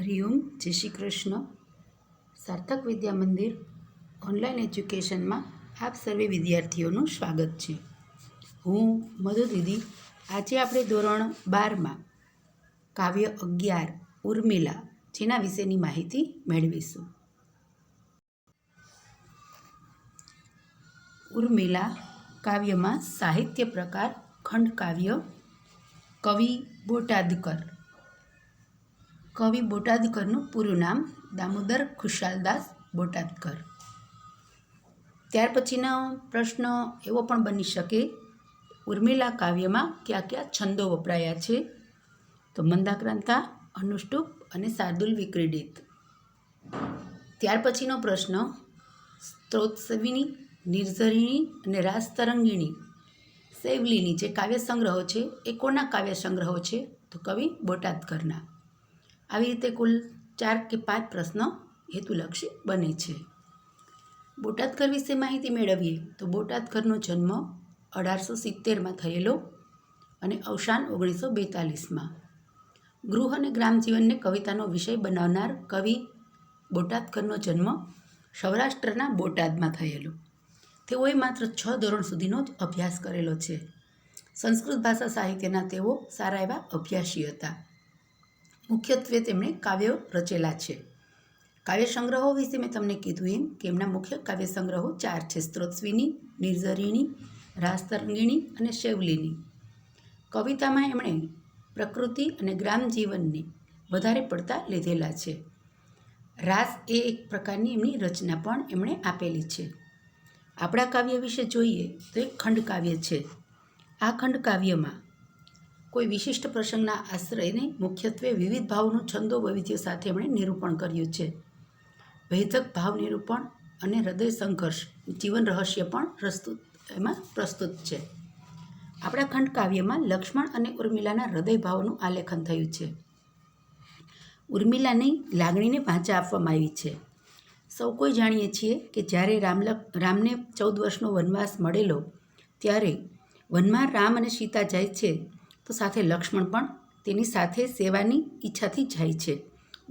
હરિઓમ, જય શ્રી કૃષ્ણ. સાર્થક વિદ્યા મંદિર ઓનલાઈન એજ્યુકેશનમાં આપ સર્વે વિદ્યાર્થીઓનું સ્વાગત છે. હું મધુ દીદી. આજે આપણે ધોરણ 12માં કાવ્ય 11 ઉર્મિલા જેના વિશેની માહિતી મેળવીશું. ઉર્મિલા કાવ્યમાં સાહિત્ય પ્રકાર ખંડકાવ્ય. કવિ બોટાદકર. કવિ બોટાદકરનું પૂરું નામ દામોદર ખુશાલદાસ બોટાદકર. ત્યાર પછીનો પ્રશ્ન એવો પણ બની શકે, ઉર્મિલા કાવ્યમાં કયા કયા છંદો વપરાયા છે? તો મંદાક્રાંતા, અનુષ્ટુપ અને શાર્દુલ વિક્રીડિત. ત્યાર પછીનો પ્રશ્ન, સ્ત્રોતસ્વિની, નિર્ઝરિણી અને રાસતરંગિણી શૈવલીની જે કાવ્ય સંગ્રહો છે એ કોના કાવ્ય સંગ્રહો છે? તો કવિ બોટાદકરના. આવી રીતે કુલ 4 કે 5 પ્રશ્ન હેતુલક્ષી બને છે. બોટાદકર વિશે માહિતી મેળવીએ તો બોટાદકરનો જન્મ 1870માં થયેલો અને અવસાન 1942માં. ગૃહ અને ગ્રામજીવનને કવિતાનો વિષય બનાવનાર કવિ બોટાદકરનો જન્મ સૌરાષ્ટ્રના બોટાદમાં થયેલો. તેઓએ માત્ર 6 ધોરણ સુધીનો જ અભ્યાસ કરેલો છે. સંસ્કૃત ભાષા સાહિત્યના તેઓ સારા એવા અભ્યાસી હતા. મુખ્યત્વે તેમણે કાવ્યો રચેલા છે. કાવ્ય સંગ્રહો વિશે મેં તમને કીધું એમ કે એમના મુખ્ય કાવ્ય સંગ્રહો 4 છે: સ્ત્રોતસ્વિની, નિર્ઝરિણી, રાસતરંગિણી અને શૈવલીની. કવિતામાં એમણે પ્રકૃતિ અને ગ્રામજીવનને વધારે પડતા લીધેલા છે. રાસ એ એક પ્રકારની એમની રચના પણ એમણે આપેલી છે. આપણા કાવ્ય વિશે જોઈએ તો એક ખંડકાવ્ય છે. આ ખંડકાવ્યમાં કોઈ વિશિષ્ટ પ્રસંગના આશ્રયને મુખ્યત્વે વિવિધ ભાવનું છંદો વૈવિધ્ય સાથે એમણે નિરૂપણ કર્યું છે. વૈધક ભાવ નિરૂપણ અને હૃદય સંઘર્ષ, જીવન રહસ્ય પણ એમાં પ્રસ્તુત છે. આપણા ખંડકાવ્યમાં લક્ષ્મણ અને ઉર્મિલાના હૃદય ભાવનું આલેખન થયું છે. ઉર્મિલાની લાગણીને વાચા આપવામાં આવી છે. સૌ કોઈ જાણીએ છીએ કે જ્યારે રામને 14 વર્ષનો વનવાસ મળેલો ત્યારે વનમાં રામ અને સીતા જાય છે તો સાથે લક્ષ્મણ પણ તેની સાથે સેવાની ઈચ્છાથી જાય છે.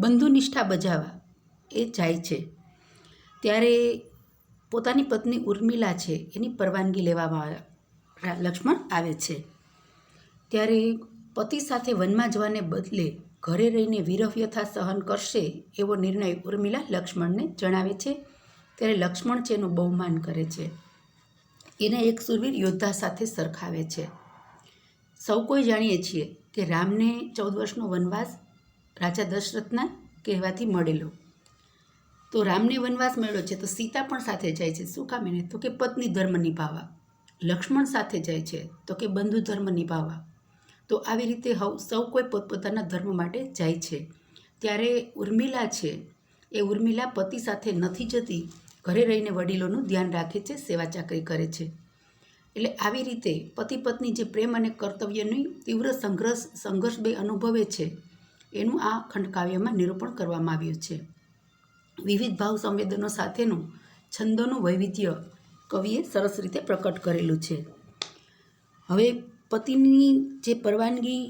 બંધુ નિષ્ઠા બજાવવા એ જાય છે. ત્યારે પોતાની પત્ની ઉર્મિલા છે એની પરવાનગી લેવામાં લક્ષ્મણ આવે છે. ત્યારે પતિ સાથે વનમાં જવાને બદલે ઘરે રહીને વિરહવ્યથા સહન કરશે એવો નિર્ણય ઉર્મિલા લક્ષ્મણને જણાવે છે. ત્યારે લક્ષ્મણ છે એનું બહુમાન કરે છે. એને એક શૂરવીર યોદ્ધા સાથે સરખાવે છે. સૌ કોઈ જાણીએ છીએ કે રામને 14 વર્ષનો વનવાસ રાજા દશરથના કહેવાથી મળેલો. તો રામને વનવાસ મળ્યો છે તો સીતા પણ સાથે જાય છે. શું કામ? એને તો કે પત્ની ધર્મ નિભાવવા. લક્ષ્મણ સાથે જાય છે તો કે બંધુ ધર્મ નિભાવવા. તો આવી રીતે સૌ કોઈ પોતપોતાના ધર્મ માટે જાય છે. ત્યારે ઉર્મિલા છે એ ઉર્મિલા પતિ સાથે નથી જતી, ઘરે રહીને વડીલોનું ધ્યાન રાખે છે, સેવા ચાકરી કરે છે. એટલે આવી રીતે પતિ પત્ની જે પ્રેમ અને કર્તવ્યની તીવ્ર સંઘર્ષ બે અનુભવે છે એનું આ ખંડકાવ્યમાં નિરૂપણ કરવામાં આવ્યું છે. વિવિધ ભાવ સંવેદનો સાથેનું છંદોનું વૈવિધ્ય કવિએ સરસ રીતે પ્રકટ કરેલું છે. હવે પતિની જે પરવાનગી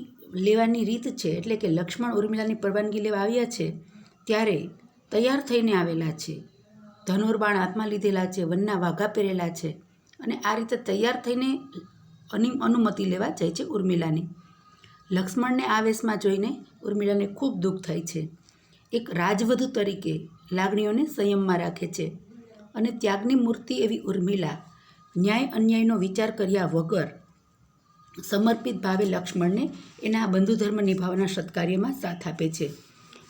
લેવાની રીત છે, એટલે કે લક્ષ્મણ ઉર્મિલાની પરવાનગી લેવા આવ્યા છે ત્યારે તૈયાર થઈને આવેલા છે. ધનુર્બાણ હાથમાં લીધેલા છે, વનના વાઘા પહેરેલા છે અને આ રીતે તૈયાર થઈને અનુમતિ લેવા જાય છે ઉર્મિલાની. લક્ષ્મણને આ વેશમાં જોઈને ઉર્મિલાને ખૂબ દુઃખ થાય છે. એક રાજવધુ તરીકે લાગણીઓને સંયમમાં રાખે છે અને ત્યાગની મૂર્તિ એવી ઉર્મિલા ન્યાય અન્યાયનો વિચાર કર્યા વગર સમર્પિત ભાવે લક્ષ્મણને એના બંધુધર્મ નિભાવવાના સત્કાર્યમાં સાથ આપે છે.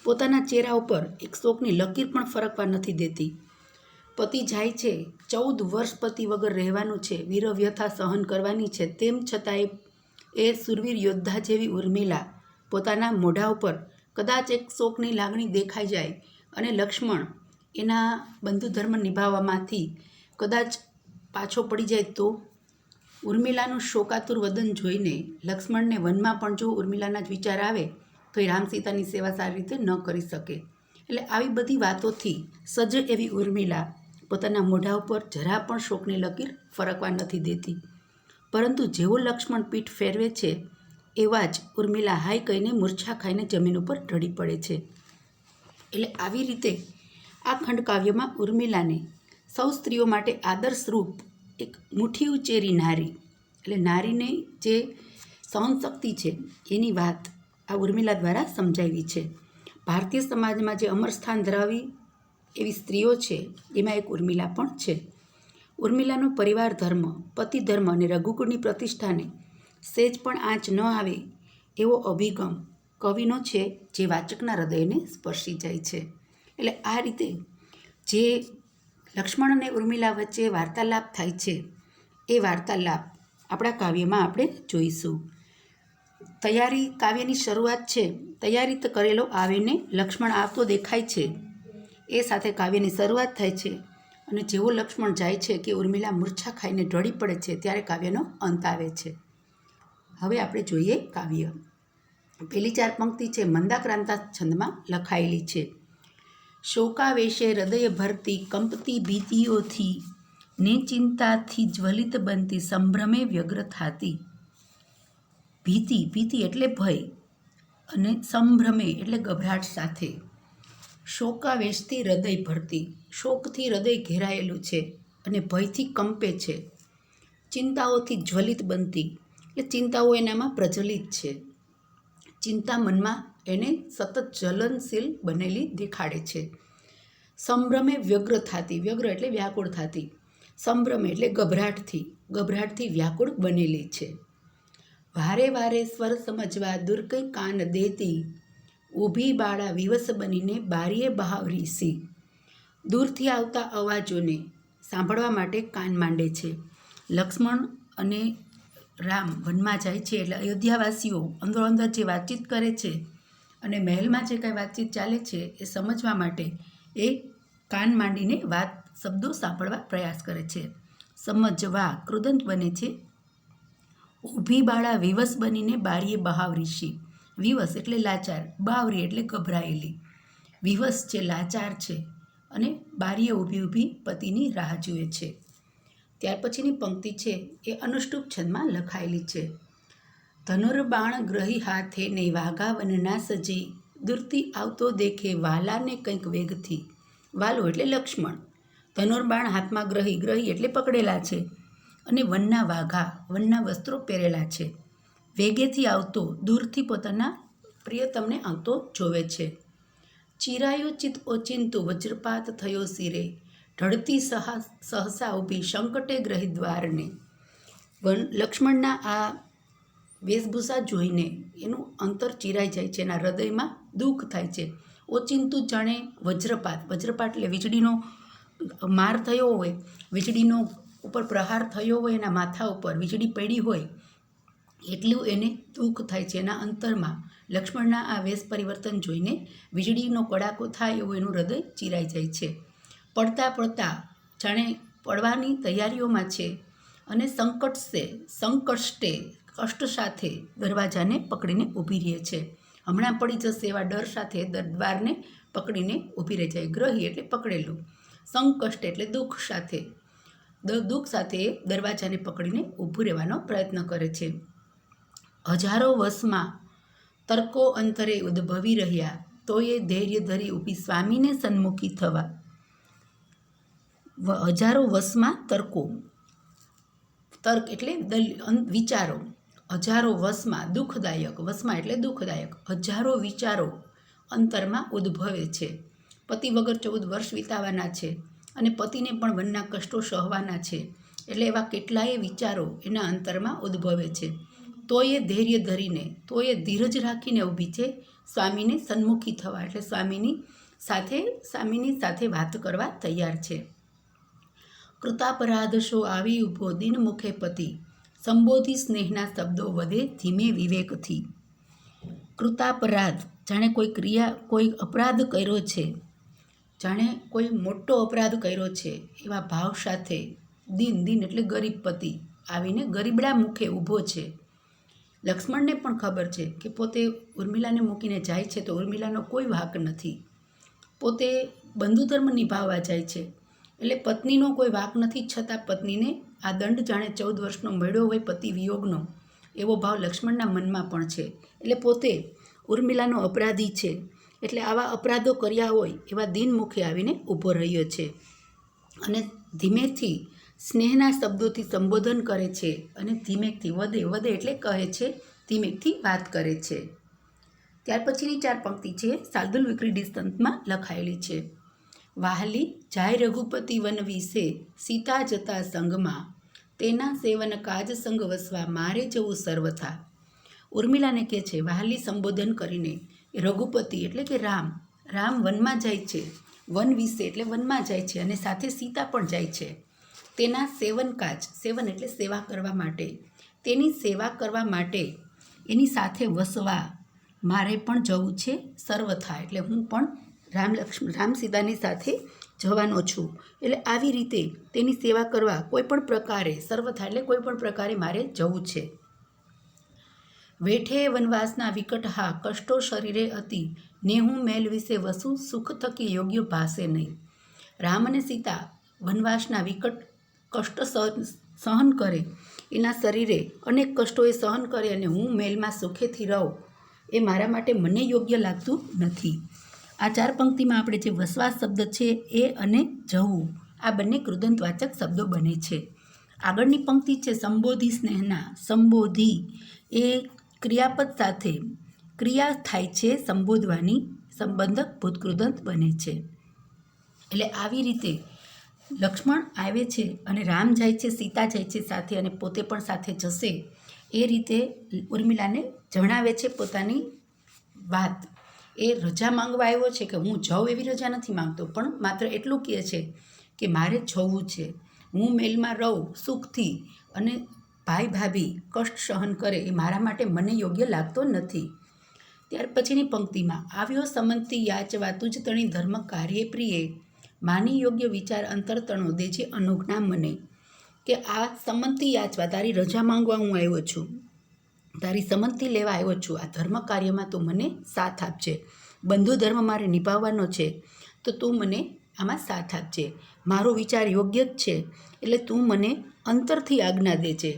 પોતાના ચહેરા ઉપર એક શોકની લકીર પણ ફરકવા નથી દેતી. પતિ જાય છે, 14 વર્ષ પતિ વગર રહેવાનું છે, વિરહવ્યથા સહન કરવાની છે, તેમ છતાંય એ શૂરવીર યોદ્ધા જેવી ઉર્મિલા પોતાના મોઢા ઉપર કદાચ એક શોકની લાગણી દેખાઈ જાય અને લક્ષ્મણ એના બંધુધર્મ નિભાવવામાંથી કદાચ પાછો પડી જાય તો ઉર્મિલાનું શોકાતુર વદન જોઈને લક્ષ્મણને વનમાં પણ જો ઉર્મિલાના જ વિચાર આવે તો એ રામ સીતાની સેવા સારી રીતે ન કરી શકે. એટલે આવી બધી વાતોથી સજ્જ એવી ઉર્મિલા પોતાના મોઢા ઉપર જરા પણ શોકની લકીર ફરકવા નથી દેતી. પરંતુ જેવો લક્ષ્મણ પીઠ ફેરવે છે એવા જ ઉર્મિલા હાય કહીને મૂર્છા ખાઈને જમીન ઉપર ઢળી પડે છે. એટલે આવી રીતે આ ખંડકાવ્યમાં ઉર્મિલાને સૌ સ્ત્રીઓ માટે આદર્શરૂપ એક મુઠ્ઠી ઉચેરી નારી, એટલે નારીની જે સહનશક્તિ છે એની વાત આ ઉર્મિલા દ્વારા સમજાવી છે. ભારતીય સમાજમાં જે અમર સ્થાન ધરાવી એવી સ્ત્રીઓ છે એમાં એક ઉર્મિલા પણ છે. ઉર્મિલાનો પરિવાર ધર્મ, પતિ ધર્મ અને રઘુકુળની પ્રતિષ્ઠાને સેજ પણ આંચ ન આવે એવો અભિગમ કવિનો છે, જે વાચકના હૃદયને સ્પર્શી જાય છે. એટલે આ રીતે જે લક્ષ્મણ અને ઉર્મિલા વચ્ચે વાર્તાલાપ થાય છે એ વાર્તાલાપ આપણા કાવ્યમાં આપણે જોઈશું. કાવ્યની શરૂઆત છે, તૈયારી કરેલો આવીને લક્ષ્મણ આવતો દેખાય છે, એ સાથે કાવ્યની શરૂઆત થાય છે. અને જેવો લક્ષ્મણ જાય છે કે ઉર્મિલા મૂર્છા ખાઈને ઢળી પડે છે, ત્યારે કાવ્યનો અંત આવે છે. હવે આપણે જોઈએ કાવ્ય. પહેલી 4 પંક્તિ છે મંદાક્રાંતા છંદમાં લખાયેલી છે. શોકાવેશે હૃદય ભરતી કંપતી ભીતિઓથી, ને ચિંતાથી જ્વલિત બનતી સંભ્રમે વ્યગ્ર થાતી. ભીતિ એટલે ભય, અને સંભ્રમે એટલે ગભરાટ સાથે. શોકાવેશથી હૃદય ભરતી, શોકથી હૃદય ઘેરાયેલું છે અને ભયથી કંપે છે. ચિંતાઓથી જ્વલિત બનતી, એટલે ચિંતાઓ એનામાં પ્રજ્વલિત છે. ચિંતા મનમાં એને સતત જ્વલનશીલ બનેલી દેખાડે છે. સંભ્રમે વ્યગ્ર થાતી, વ્યગ્ર એટલે વ્યાકુળ થાતી, સંભ્રમે એટલે ગભરાટથી વ્યાકુળ બનેલી છે. વારે વારે સ્વર સમજવા દુર્કઈ કાન દેતી, ઊભી બાળા વિવશ બનીને બારીએ બહાવરી સી. દૂરથી આવતા અવાજોને સાંભળવા માટે કાન માંડે છે. લક્ષ્મણ અને રામ વનમાં જાય છે એટલે અયોધ્યાવાસીઓ અંદર જે વાતચીત કરે છે અને મહેલમાં જે કાંઈ વાતચીત ચાલે છે એ સમજવા માટે એ કાન માંડીને શબ્દો સાંભળવા પ્રયાસ કરે છે. સમજવા કૃદંત બને છે. ઊભી બાળા વિવશ બનીને બારીએ બહાવરી સી. વિવશ એટલે લાચાર, બાવરી એટલે ગભરાયેલી. વિવશ છે, લાચાર છે અને બારીએ ઊભી પતિની રાહ જુએ છે. ત્યાર પછીની પંક્તિ છે એ અનુષ્ટુપ છંદમાં લખાયેલી છે. ધનુર્બાણ ગ્રહી હાથે ને વાઘા વનના સજી, દૂરથી આવતો દેખે વાલાને કંઈક વેગથી. વાલો એટલે લક્ષ્મણ. ધનુર્બાણ હાથમાં ગ્રહી એટલે પકડેલા છે, અને વનના વાઘા, વનના વસ્ત્રો પહેરેલા છે. વેગેથી આવતો, દૂરથી પોતાના પ્રિયતમને આવતો જોવે છે. ચિરાયું ચિત ઓચિંતું વજ્રપાત થયો શિરે, ઢળતી સહસા ઊભી સંકટે ગ્રહી દ્વારને. લક્ષ્મણના આ વેશભૂષા જોઈને એનું અંતર ચિરાઈ જાય છે, એના હૃદયમાં દુઃખ થાય છે. ઓચિંતું જાણે વજ્રપાત એટલે વીજળીનો માર થયો હોય, વીજળીનો ઉપર પ્રહાર થયો હોય, એના માથા ઉપર વીજળી પડી હોય એટલું એને દુઃખ થાય છે. એના અંતરમાં લક્ષ્મણના આ વેશ પરિવર્તન જોઈને વીજળીનો કડાકો થાય એવું એનું હૃદય ચિરાઈ જાય છે. પડતા જાણે પડવાની તૈયારીઓમાં છે અને કષ્ટ સાથે દરવાજાને પકડીને ઊભી રહે છે. હમણાં પડી જશે એવા ડર સાથે દ્વારને પકડીને ઊભી રહી જાય. ગ્રહી એટલે પકડેલું, સંકષ્ટ એટલે દુઃખ સાથે દરવાજાને પકડીને ઊભું રહેવાનો પ્રયત્ન કરે છે. હજારો વર્ષમાં તર્કો અંતરે ઉદ્ભવી રહ્યા, તો એ ધૈર્ય ધરી ઊભી સ્વામીને સન્મુખી થવા. હજારો વર્ષમાં તર્ક એટલે વિચારો, હજારો વર્ષમાં વસમાં એટલે દુઃખદાયક, હજારો વિચારો અંતરમાં ઉદ્ભવે છે. પતિ વગર 14 વર્ષ વિતાવાના છે અને પતિને પણ વનના કષ્ટો સહવાના છે, એટલે એવા કેટલાય વિચારો એના અંતરમાં ઉદ્ભવે છે. તોય ધીરજ રાખીને ઊભી છે સ્વામીને સન્મુખી થવા, એટલે સ્વામીની સાથે વાત કરવા તૈયાર છે. કૃતાપરાધ શો આવી ઊભો દિન મુખે પતિ, સંબોધી સ્નેહના શબ્દો વધે ધીમે વિવેકથી. કૃતાપરાધ જાણે કોઈ અપરાધ કર્યો છે, જાણે કોઈ મોટો અપરાધ કર્યો છે એવા ભાવ સાથે દિન એટલે ગરીબ પતિ આવીને ગરીબડા મુખે ઊભો છે. લક્ષ્મણને પણ ખબર છે કે પોતે ઉર્મિલાને મૂકીને જાય છે તો ઉર્મિલાનો કોઈ વાંક નથી. પોતે બંધુધર્મ નિભાવવા જાય છે એટલે પત્નીનો કોઈ વાંક નથી, છતાં પત્નીને આ દંડ જાણે 14 વર્ષનો મળ્યો હોય પતિ વિયોગનો, એવો ભાવ લક્ષ્મણના મનમાં પણ છે. એટલે પોતે ઉર્મિલાનો અપરાધી છે એટલે આવા અપરાધો કર્યા હોય એવા દિનમુખે આવીને ઊભો રહ્યો છે અને ધીમેથી સ્નેહના શબ્દોથી સંબોધન કરે છે અને ધીમેથી વધે એટલે કહે છે, ધીમેથી વાત કરે છે. ત્યાર પછીની 4 પંક્તિ છે શાર્દુલ વિક્રી સંતમાં લખાયેલી છે. વાહલી જાય રઘુપતિ વન વિશે, સીતા જતા સંગમાં, તેના સેવન કાજ સંગ વસવા, મારે જવું સર્વથા. ઉર્મિલાને કહે છે, વાહલી સંબોધન કરીને, રઘુપતિ એટલે કે રામ વનમાં જાય છે, વન વિશે એટલે વનમાં જાય છે અને સાથે સીતા પણ જાય છે. તેના સેવન કાજ, સેવન એટલે સેવા કરવા માટે, તેની સેવા કરવા માટે એની સાથે વસવા મારે પણ જવું છે સર્વથા, એટલે હું પણ રામ સીતાની સાથે જવાનો છું. એટલે આવી રીતે તેની સેવા કરવા કોઈ પણ પ્રકારે, સર્વથા એટલે કોઈ પણ પ્રકારે મારે જવું છે. વેઠે વનવાસના વિકટ હા, કષ્ટો શરીરે અતિ, ને હું મેલ વિશે વસુ, સુખ થકી યોગ્ય ભાસે નહીં. રામ અને સીતા વનવાસના વિકટ કષ્ટ સહન કરે, એના શરીરે અનેક કષ્ટો એ સહન કરે અને હું મેલમાં સુખેથી રહું, એ મારા માટે મને યોગ્ય લાગતું નથી. આ 4 પંક્તિમાં આપણે જે વસવા શબ્દ છે એ અને જવું, આ બંને કૃદંતવાચક શબ્દો બને છે. આગળની પંક્તિ છે સંબોધી સ્નેહના. સંબોધી એ ક્રિયાપદ સાથે ક્રિયા થાય છે સંબોધવાની, સંબંધક ભૂતકૃદંત બને છે. એટલે આવી રીતે લક્ષ્મણ આવે છે અને રામ જાય છે, સીતા જાય છે સાથે અને પોતે પણ સાથે જશે, એ રીતે ઉર્મિલાને જણાવે છે પોતાની વાત. એ રજા માંગવા આવ્યો છે કે હું જાઉં એવી રજા નથી માંગતો, પણ માત્ર એટલું કહે છે કે મારે જવું છે, હું મેલમાં રહું સુખથી અને ભાઈ ભાભી કષ્ટ સહન કરે એ મારા માટે મને યોગ્ય લાગતો નથી. ત્યાર પછીની પંક્તિમાં આવ્યો સમંતી યાચવા, તુજ તણી ધર્મ કાર્ય પ્રિયે, માની યોગ્ય વિચાર અંતર તણો, દેજે અનુજ્ઞા મને. કે આ સંમતિ યાચવા, તારી રજા માંગવા હું આવ્યો છું, તારી સંમતિ લેવા આવ્યો છું, આ ધર્મ કાર્યમાં તું મને સાથ આપજે. બંધુ ધર્મ મારે નિભાવવાનો છે તો તું મને આમાં સાથ આપજે. મારો વિચાર યોગ્ય જ છે એટલે તું મને અંતરથી આજ્ઞા દેજે.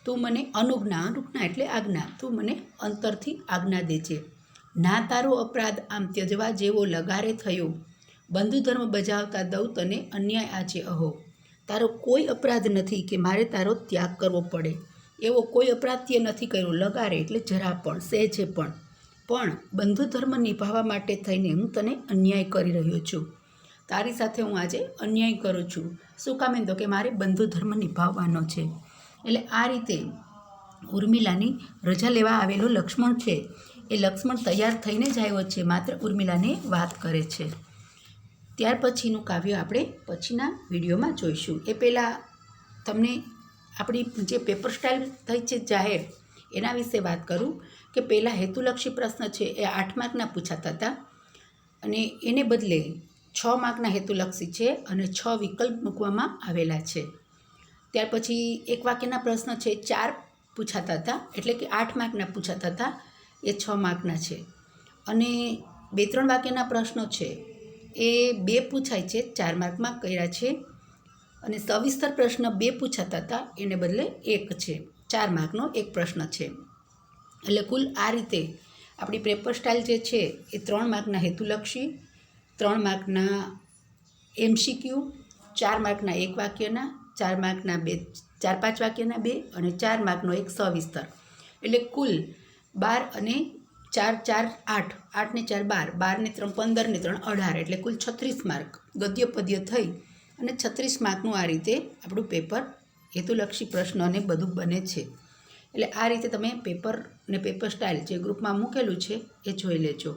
તું મને અનુજ્ઞા એટલે આજ્ઞા, તું મને અંતરથી આજ્ઞા દેજે. ના તારો અપરાધ આમ ત્યજવા જેવો લગારે થયો, બંધુ ધર્મ બજાવતા દઉં તને અન્યાય આજે અહો. તારો કોઈ અપરાધ નથી કે મારે તારો ત્યાગ કરવો પડે, એવો કોઈ અપરાધ તે નથી કર્યો. લગારે એટલે જરા પણ, સહેજે પણ બંધુ ધર્મ નિભાવવા માટે થઈને હું તને અન્યાય કરી રહ્યો છું. તારી સાથે હું આજે અન્યાય કરું છું. શું કામ? એમ તો કે મારે બંધુ ધર્મ નિભાવવાનો છે. એટલે આ રીતે ઉર્મિલાની રજા લેવા આવેલો લક્ષ્મણ છે, એ લક્ષ્મણ તૈયાર થઈને જ આવ્યો છે, માત્ર ઉર્મિલાને વાત કરે છે. ત્યાર પછીનું કાવ્ય આપણે પછીના વિડીયોમાં જોઈશું. એ પહેલાં તમને આપણી જે પેપર સ્ટાઇલ થઈ છે જાહેર, એના વિશે વાત કરું કે પહેલાં હેતુલક્ષી પ્રશ્ન છે એ 8 માર્કના પૂછાતા હતા અને એને બદલે 6 માર્કના હેતુલક્ષી છે અને 6 વિકલ્પ મૂકવામાં આવેલા છે. ત્યાર પછી એક વાક્યના પ્રશ્ન છે 4 પૂછાતા હતા, એટલે કે 8 માર્કના પૂછાતા હતા, એ 6 માર્કના છે. અને 2-3 વાક્યના પ્રશ્નો છે એ 2 પૂછાય છે, 4 માર્કમાં કર્યા છે. અને સવિસ્તર પ્રશ્ન 2 પૂછાતા હતા, એને બદલે 1 છે, 4 માર્કનો એક પ્રશ્ન છે. એટલે કુલ આ રીતે આપણી પેપર સ્ટાઇલ જે છે એ 3 માર્કના હેતુલક્ષી, 3 માર્કના MCQ, 4 માર્કના 1 વાક્યના, 4 માર્કના 4-5 વાક્યના 2 અને 4 માર્કનો એક સવિસ્તર. એટલે કુલ 12 અને 4, 8, 8 ને 4 12, 12 ને 3 15 ને 3 18, એટલે કુલ 36 માર્ક ગદ્ય પદ્ય થઈ અને 36 માર્કનું આ રીતે આપણું પેપર હેતુલક્ષી પ્રશ્નો અને બધું બને છે. એટલે આ રીતે તમે પેપર ને પેપર સ્ટાઇલ જે ગ્રુપમાં મૂકેલું છે એ જોઈ લેજો.